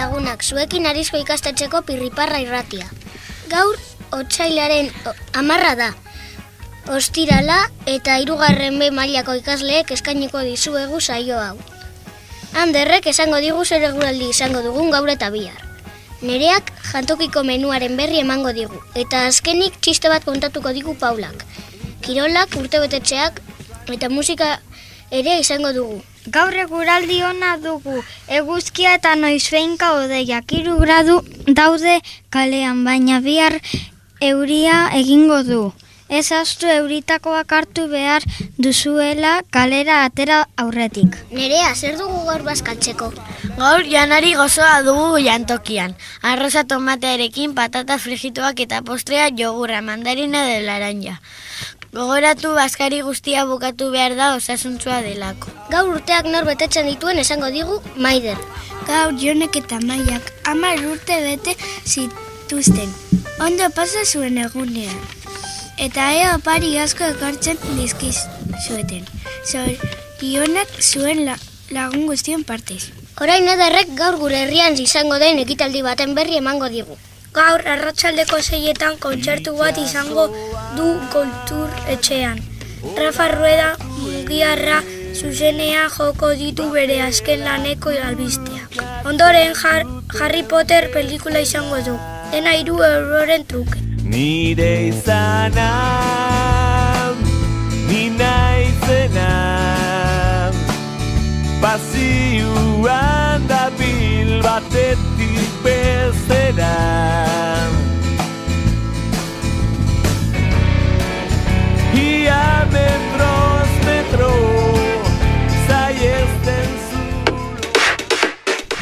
lagunak, zuekin arizko ikastetxeko Pirriparra irratia. Gaur, otsailaren 10 da. Ostirala eta 3. B mailako ikasleek eskainiko dizuegu saio hau. Anderrek esango digu zer eguraldi izango dugun gaur eta bihar. Nereak jantokiko menuaren berri emango digu, eta azkenik txiste bat kontatuko digu Paulak. Kirolak, urtebetetxeak eta musika ere izango dugu. Gaur eguraldi ona dugu, eguzkia eta noizbeinka hodeiak 3 gradu daude kalean, baina bihar euria egingo du. Ez ahaztu euritakoak hartu behar duzuela kalera atera aurretik. Nerea, zer dugu gaur bazkaltzeko? Gaur janari gozoa dugu jantokian. Arroza tomatearekin, patata frijituak eta postrea jogurra, mandarina de laranja. Gogoratu bazkari guztia bukatu behar da osasuntsua delako. Gaur urteak nor betetzen dituen esango digu Maider. Gaur Jonek eta Maiak 10 urte bete zituzten. Ondo pasa zuen egunean. Eta opari asko ekartzen dizkizueten. Zorionak zuen lagun guztion partez. Orain Ederrek gaur gure herrian izango den ekitaldi baten berri emango digu. Gaur arratsaldeko 6etan kontzertu bat izango du kultur etxean. Rafa Rueda Mugiarra zuzenea joko ditu bere azken laneko albisteak. Ondoren Harry Potter pelikula izango du. Dena 3 euroren truke. Nire izana, ni naizena, pasioan dabil batetik bestera. Ia metroz metro, zaiezten zulo.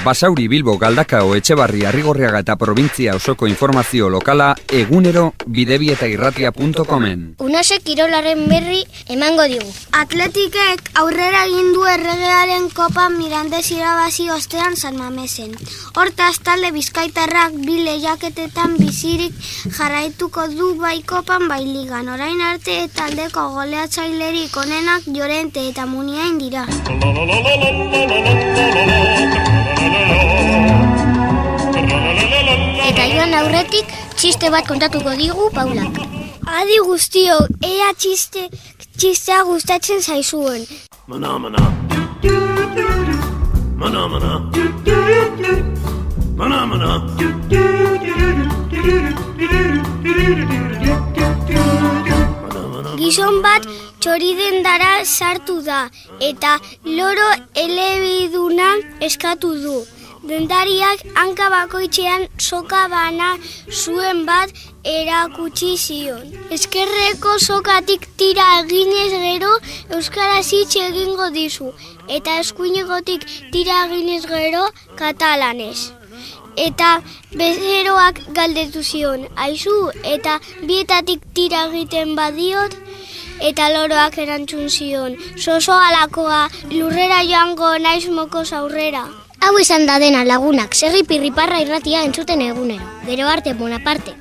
Basauri, Bilbo, Galdakao, Etxebarri, Arrigorriaga eta provintzia osoko informazio lokala egunero bidebietairratia.comen. Unasek kirolaren berri emango digu. Atletikek aurrera egin du erregearen kopa Mirandes irabazi ostean San Mamesen. Hortaz talde bizkaitarrak 2 lehiaketetan bizirik jarraituko du bai kopan bai ligan. Orain arte taldeko goleatzailerik onenak Llorente eta Muniain dira. Eta joan aurretik txiste bat kontatuko digu Paulak. Adi guztio, ea txistea gustatzen zaizuen. Mana, mana. Mana, mana. Mana, mana. Gizon bat txoridendara sartu da eta loro elebiduna eskatu du. Dendariak hanka bakoitzean soka bana zuen bat erakutsi zion. Eskerreko sokatik tira eginez gero euskaraz hitz egingo dizu eta eskuinekotik tira eginez gero katalanez. Eta bezeroak galdetu zion, aizu eta bietatik tira egiten badiot, eta loroak erantzun zion, soso alakoa, lurrera joango naiz mokoz aurrera. Hau izan da dena lagunak, Serri Pirriparra irratia entzuten egunero. Gero arte, Bonaparte.